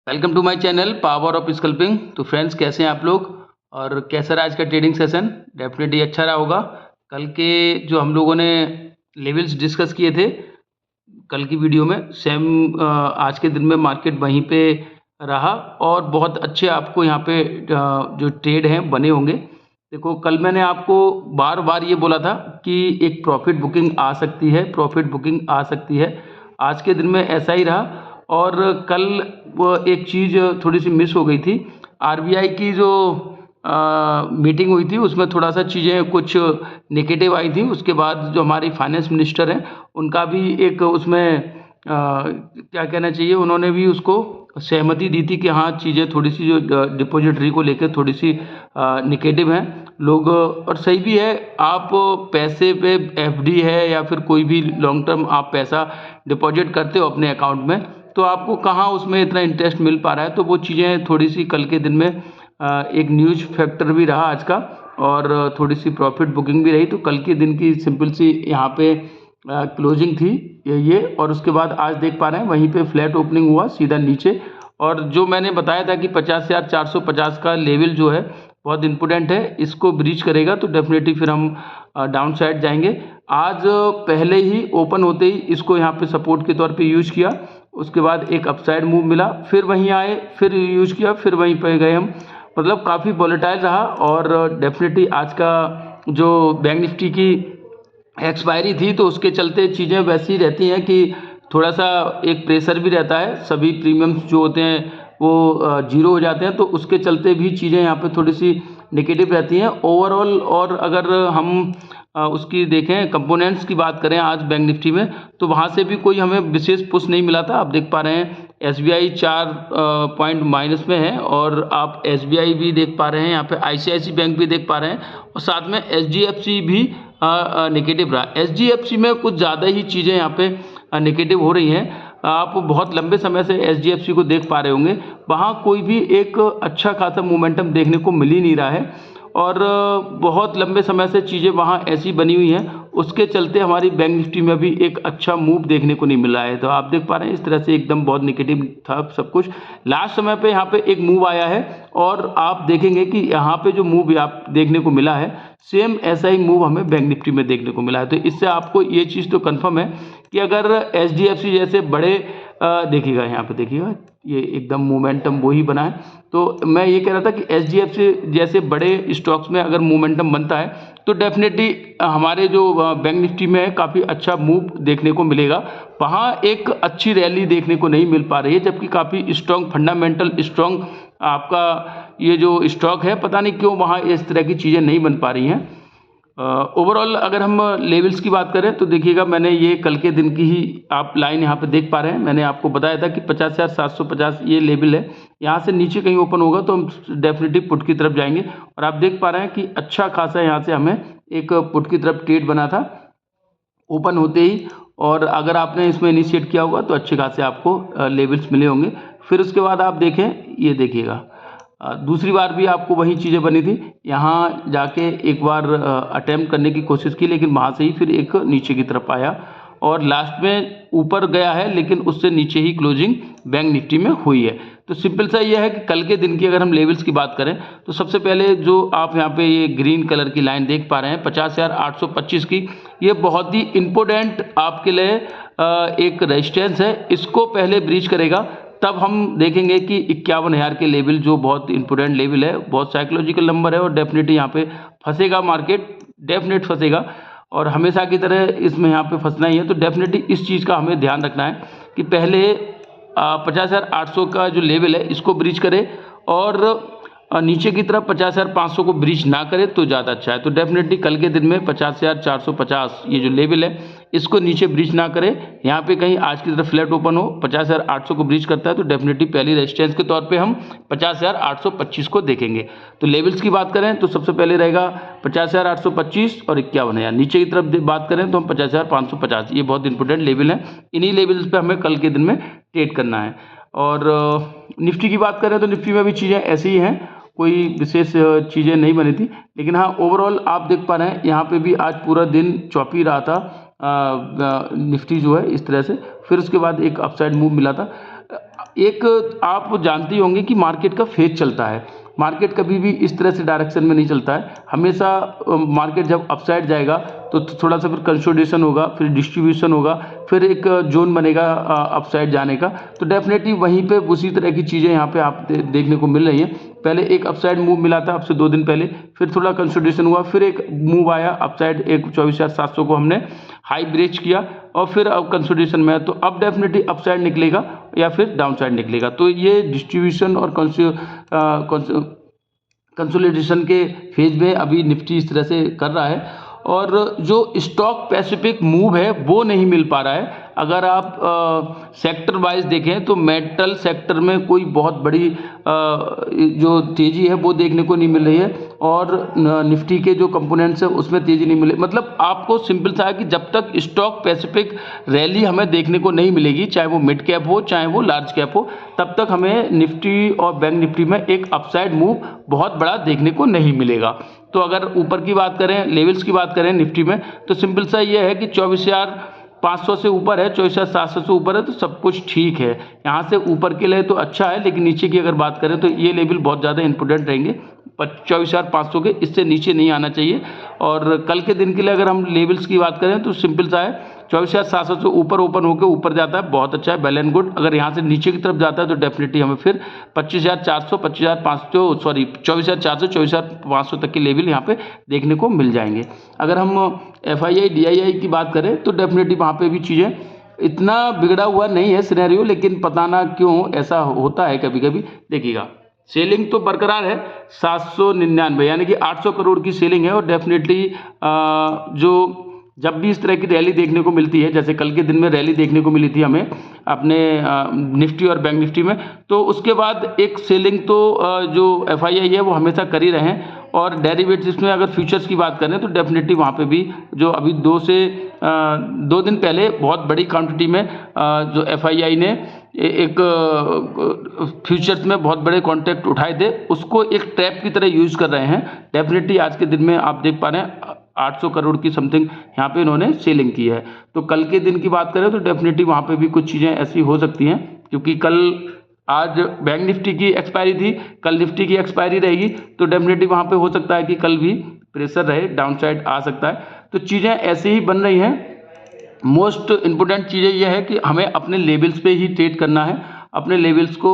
Welcome to my channel power of scalping. तो friends, कैसे हैं आप लोग और कैसा रहा आज का ट्रेडिंग सेशन? डेफिनेटली अच्छा रहा होगा। कल के जो हम लोगों ने लेवल्स डिस्कस किए थे कल की वीडियो में, सेम आज के दिन में मार्केट वहीं पे रहा और बहुत अच्छे आपको यहाँ पे जो ट्रेड हैं बने होंगे। देखो, कल मैंने आपको बार बार ये बोला था कि एक प्रॉफिट बुकिंग आ सकती है, प्रॉफिट बुकिंग आ सकती है। आज के दिन में ऐसा ही रहा। और कल वो एक चीज़ थोड़ी सी मिस हो गई थी। आरबीआई की जो मीटिंग हुई थी उसमें थोड़ा सा चीज़ें कुछ नेगेटिव आई थी। उसके बाद जो हमारी फाइनेंस मिनिस्टर हैं उनका भी एक उसमें क्या कहना चाहिए, उन्होंने भी उसको सहमति दी थी कि हाँ, चीज़ें थोड़ी सी जो डिपॉजिटरी को लेकर थोड़ी सी नेगेटिव हैं लोग। और सही भी है, आप पैसे पे एफडी है या फिर कोई भी लॉन्ग टर्म आप पैसा डिपॉजिट करते हो अपने अकाउंट में, तो आपको कहाँ उसमें इतना इंटरेस्ट मिल पा रहा है। तो वो चीज़ें थोड़ी सी कल के दिन में एक न्यूज़ फैक्टर भी रहा आज का, और थोड़ी सी प्रॉफिट बुकिंग भी रही। तो कल के दिन की सिंपल सी यहाँ पे क्लोजिंग थी ये। और उसके बाद आज देख पा रहे हैं वहीं पे फ्लैट ओपनिंग हुआ सीधा नीचे। और जो मैंने बताया था कि 50,450 का लेवल जो है बहुत इम्पोर्टेंट है, इसको ब्रीच करेगा तो डेफिनेटली फिर हम डाउन साइड जाएंगे। आज पहले ही ओपन होते ही इसको यहाँ पे सपोर्ट के तौर पे यूज किया, उसके बाद एक अपसाइड मूव मिला, फिर वहीं आए, फिर यूज किया, फिर वहीं पे गए हम। मतलब काफ़ी वॉलेटाइल रहा। और डेफिनेटली आज का जो बैंक निफ्टी की एक्सपायरी थी तो उसके चलते चीज़ें वैसी रहती हैं कि थोड़ा सा एक प्रेशर भी रहता है। सभी प्रीमियम्स जो होते हैं वो जीरो हो जाते हैं, तो उसके चलते भी चीज़ें यहाँ पे थोड़ी सी नेगेटिव रहती हैं ओवरऑल। और अगर हम उसकी देखें, कंपोनेंट्स की बात करें आज बैंक निफ्टी में, तो वहाँ से भी कोई हमें विशेष पुश नहीं मिला था। आप देख पा रहे हैं एसबीआई 4 पॉइंट माइनस में है, और आप एसबीआई भी देख पा रहे हैं, यहाँ पे आईसीआईसी बैंक भी देख पा रहे हैं, और साथ में एचडीएफसी भी नेगेटिव रहा। एचडीएफसी में कुछ ज़्यादा ही चीज़ें यहाँ पे नेगेटिव हो रही हैं। आप बहुत लंबे समय से एचडीएफसी को देख पा रहे होंगे, वहाँ कोई भी एक अच्छा खासा मोमेंटम देखने को मिल ही नहीं रहा है। और बहुत लंबे समय से चीज़ें वहाँ ऐसी बनी हुई हैं, उसके चलते हमारी बैंक निफ्टी में भी एक अच्छा मूव देखने को नहीं मिला है। तो आप देख पा रहे हैं इस तरह से एकदम बहुत नेगेटिव था सब कुछ। लास्ट समय पे यहाँ पे एक मूव आया है, और आप देखेंगे कि यहाँ पे जो मूव आप देखने को मिला है, सेम ऐसा ही मूव हमें बैंक निफ्टी में देखने को मिला है। तो इससे आपको ये चीज़ तो कंफर्म है कि अगर एचडीएफसी जैसे बड़े देखिएगा, यहाँ पे देखिएगा ये एकदम मोमेंटम वही बना है। तो मैं ये कह रहा था कि एचडीएफसी जैसे बड़े स्टॉक्स में अगर मोमेंटम बनता है तो डेफिनेटली हमारे जो बैंक निफ्टी में काफ़ी अच्छा मूव देखने को मिलेगा। वहाँ एक अच्छी रैली देखने को नहीं मिल पा रही है, जबकि काफ़ी स्ट्रॉन्ग फंडामेंटल स्ट्रॉन्ग आपका ये जो स्टॉक है, पता नहीं क्यों वहाँ इस तरह की चीज़ें नहीं बन पा रही हैं। ओवरऑल अगर हम लेवल्स की बात करें तो देखिएगा, मैंने ये कल के दिन की ही आप लाइन यहाँ पे देख पा रहे हैं। मैंने आपको बताया था कि 50,750 ये लेवल है, यहाँ से नीचे कहीं ओपन होगा तो हम डेफिनेटली पुट की तरफ जाएंगे। और आप देख पा रहे हैं कि अच्छा खासा यहाँ से हमें एक पुट की तरफ ट्रेड बना था ओपन होते ही। और अगर आपने इसमें इनिशिएट किया होगा तो अच्छे खासे आपको लेवल्स मिले होंगे। फिर उसके बाद आप देखें, ये देखिएगा दूसरी बार भी आपको वही चीज़ें बनी थी। यहाँ जाके एक बार अटेम्प्ट करने की कोशिश की, लेकिन वहाँ से ही फिर एक नीचे की तरफ आया और लास्ट में ऊपर गया है, लेकिन उससे नीचे ही क्लोजिंग बैंक निफ्टी में हुई है। तो सिंपल सा ये है कि कल के दिन की अगर हम लेवल्स की बात करें तो सबसे पहले जो आप यहाँ पे ये ग्रीन कलर की लाइन देख पा रहे हैं 50,825 की, ये बहुत ही इम्पोर्टेंट आपके लिए एक रेजिस्टेंस है। इसको पहले ब्रीच करेगा तब हम देखेंगे कि 51,000 के लेवल जो बहुत इंपॉर्टेंट लेवल है, बहुत साइकोलॉजिकल नंबर है, और डेफिनेटली यहाँ पे फंसेगा मार्केट, डेफिनेट फंसेगा। और हमेशा की तरह इसमें यहाँ पे फंसना ही है। तो डेफिनेटली इस चीज़ का हमें ध्यान रखना है कि पहले 50,800 का जो लेवल है इसको ब्रीच करे, और नीचे की तरफ 50,500 को ब्रीच ना करे तो ज़्यादा अच्छा है। तो डेफिनेटली कल के दिन में 50,450 ये जो लेवल है इसको नीचे ब्रीच ना करे, यहाँ पे कहीं आज की तरफ फ्लैट ओपन हो, 50,800 को ब्रीच करता है तो डेफिनेटली पहली रेजिस्टेंस के तौर पे हम 50,825 को देखेंगे। तो लेवल्स की बात करें तो सबसे पहले रहेगा 50,825 और 51,000। नीचे की तरफ बात करें तो हम 50,550, ये बहुत इंपॉर्टेंट लेवल है। इन्हीं लेवल्स पे हमें कल के दिन में ट्रेड करना है। और निफ्टी की बात करें तो निफ्टी में भी चीज़ें ऐसी ही हैं, कोई विशेष चीज़ें नहीं बनी थी। लेकिन हाँ, ओवरऑल आप देख पा रहे हैं यहाँ पे भी आज पूरा दिन चौपी रहा था निफ्टी जो है इस तरह से। फिर उसके बाद एक अपसाइड मूव मिला था। एक आप जानते होंगे कि मार्केट का फेज चलता है, मार्केट कभी भी इस तरह से डायरेक्शन में नहीं चलता है, हमेशा मार्केट जब अपसाइड जाएगा तो थोड़ा सा फिर कंसोलिडेशन होगा, फिर डिस्ट्रीब्यूशन होगा, फिर एक जोन बनेगा अपसाइड जाने का। तो डेफिनेटली वहीं पे उसी तरह की चीज़ें यहाँ पे आप देखने को मिल रही हैं। पहले एक अपसाइड मूव मिला था अब से 2 दिन पहले, फिर थोड़ा कंसोलिडेशन हुआ, फिर एक मूव आया अपसाइड, एक 24,700 को हमने हाई ब्रेच किया और फिर अब कंसोलिडेशन में है। तो अब डेफिनेटली अपसाइड निकलेगा या फिर डाउन साइड निकलेगा। तो ये डिस्ट्रीब्यूशन और कंसोलिडेशन के फेज में अभी निफ्टी इस तरह से कर रहा है और जो स्टॉक स्पेसिफिक मूव है वो नहीं मिल पा रहा है। अगर आप सेक्टर वाइज देखें तो मेटल सेक्टर में कोई बहुत बड़ी जो तेज़ी है वो देखने को नहीं मिल रही है और निफ्टी के जो कंपोनेंट्स है उसमें तेज़ी नहीं मिले। मतलब आपको सिंपल सा है कि जब तक स्टॉक स्पेसिफिक रैली हमें देखने को नहीं मिलेगी, चाहे वो मिड कैप हो चाहे वो लार्ज कैप हो, तब तक हमें निफ्टी और बैंक निफ्टी में एक अपसाइड मूव बहुत बड़ा देखने को नहीं मिलेगा। तो अगर ऊपर की बात करें, लेवल्स की बात करें निफ्टी में, तो सिंपल सा ये है कि 24,500 से ऊपर है, 24,700 से ऊपर है तो सब कुछ ठीक है। यहाँ से ऊपर के लिए तो अच्छा है, लेकिन नीचे की अगर बात करें तो ये लेवल बहुत ज़्यादा इंपॉर्टेंट रहेंगे। 24,500 के इससे नीचे नहीं आना चाहिए। और कल के दिन के लिए अगर हम लेवल्स की बात करें तो सिंपल सा है, 24,700 से ऊपर ओपन होकर ऊपर जाता है, बहुत अच्छा है, वेल एंड गुड। अगर यहाँ से नीचे की तरफ जाता है तो डेफिनेटली हमें फिर 25,400, 25,500 सॉरी 24,400, 24,500 तक के लेवल यहाँ पे देखने को मिल जाएंगे। अगर हम FII DII की बात करें तो डेफिनेटली वहाँ पे भी चीज़ें इतना बिगड़ा हुआ नहीं है सिनेरियो, लेकिन पता ना क्यों ऐसा होता है कभी कभी। देखिएगा सेलिंग तो बरकरार है 799, यानी कि 800 करोड़ की सेलिंग है। और डेफिनेटली जो जब भी इस तरह की रैली देखने को मिलती है, जैसे कल के दिन में रैली देखने को मिली थी हमें अपने निफ्टी और बैंक निफ्टी में, तो उसके बाद एक सेलिंग तो जो FII है वो हमेशा कर ही रहे हैं। और डेरिवेटिव्स में अगर फ्यूचर्स की बात करें तो डेफिनेटली वहाँ पे भी जो अभी 2 दिन पहले बहुत बड़ी क्वांटिटी में जो FII ने एक फ्यूचर्स में बहुत बड़े कॉन्ट्रैक्ट उठाए थे, उसको एक ट्रैप की तरह यूज़ कर रहे हैं। डेफिनेटली आज के दिन में आप देख पा रहे हैं 800 करोड़ की समथिंग यहाँ पे इन्होंने सेलिंग की है। तो कल के दिन की बात करें तो डेफिनेटली वहाँ पे भी कुछ चीज़ें ऐसी हो सकती हैं, क्योंकि आज बैंक निफ्टी की एक्सपायरी थी, कल निफ्टी की एक्सपायरी रहेगी, तो डेफिनेटली वहाँ पे हो सकता है कि कल भी प्रेशर रहे, डाउन साइड आ सकता है। तो चीज़ें ऐसे ही बन रही हैं। मोस्ट इम्पोर्टेंट चीज़ें यह है कि हमें अपने लेवल्स पे ही ट्रेड करना है, अपने लेवल्स को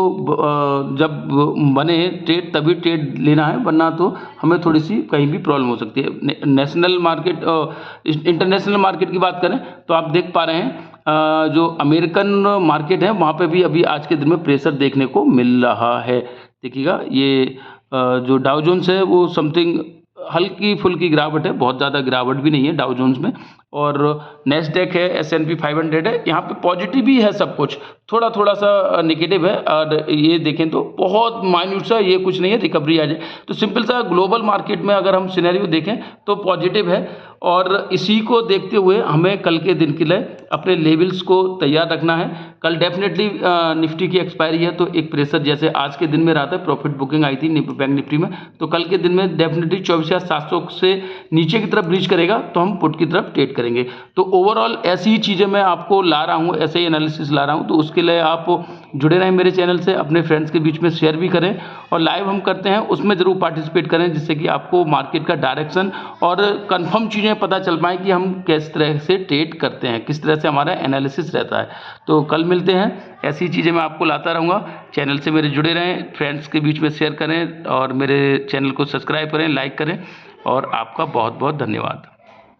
जब बने ट्रेड तभी ट्रेड लेना है, वरना तो हमें थोड़ी सी कहीं भी प्रॉब्लम हो सकती है। नेशनल मार्केट इंटरनेशनल मार्केट की बात करें तो आप देख पा रहे हैं जो अमेरिकन मार्केट है वहाँ पे भी अभी आज के दिन में प्रेशर देखने को मिल रहा है। देखिएगा ये जो डाउ जोन्स है वो समथिंग हल्की फुल्की गिरावट है, बहुत ज़्यादा गिरावट भी नहीं है डाउ जोन्स में। और नेस्डेक है, S&P 500 है, यहाँ पे पॉजिटिव भी है सब कुछ, थोड़ा थोड़ा सा नेगेटिव है। और ये देखें तो बहुत माइन्यूट सा, ये कुछ नहीं है, रिकवरी आ जाए। तो सिंपल सा ग्लोबल मार्केट में अगर हम सिनेरियो देखें तो पॉजिटिव है। और इसी को देखते हुए हमें कल के दिन के लिए अपने लेवल्स को तैयार रखना है। कल डेफिनेटली निफ्टी की एक्सपायरी है, तो एक प्रेशर जैसे आज के दिन में रहा था, प्रॉफिट बुकिंग आई थी बैंक निफ्टी में, तो कल के दिन में डेफिनेटली 24,700 से नीचे की तरफ ब्रीच करेगा तो हम पुट की तरफ ट्रेड करेंगे। तो ओवरऑल ऐसी ही चीज़ें मैं आपको ला रहा हूँ, ऐसे ही एनालिसिस ला रहा हूँ। तो उसके लिए आप जुड़े रहें मेरे चैनल से, अपने फ्रेंड्स के बीच में शेयर भी करें, और लाइव हम करते हैं उसमें ज़रूर पार्टिसिपेट करें, जिससे कि आपको मार्केट का डायरेक्शन और कंफर्म चीज़ें पता चल पाएँ कि हम किस तरह से ट्रेड करते हैं, किस तरह से हमारा एनालिसिस रहता है। तो कल मिलते हैं, ऐसी चीज़ें मैं आपको लाता रहूँगा। चैनल से मेरे जुड़े रहें, फ्रेंड्स के बीच में शेयर करें और मेरे चैनल को सब्सक्राइब करें, लाइक करें। और आपका बहुत बहुत धन्यवाद।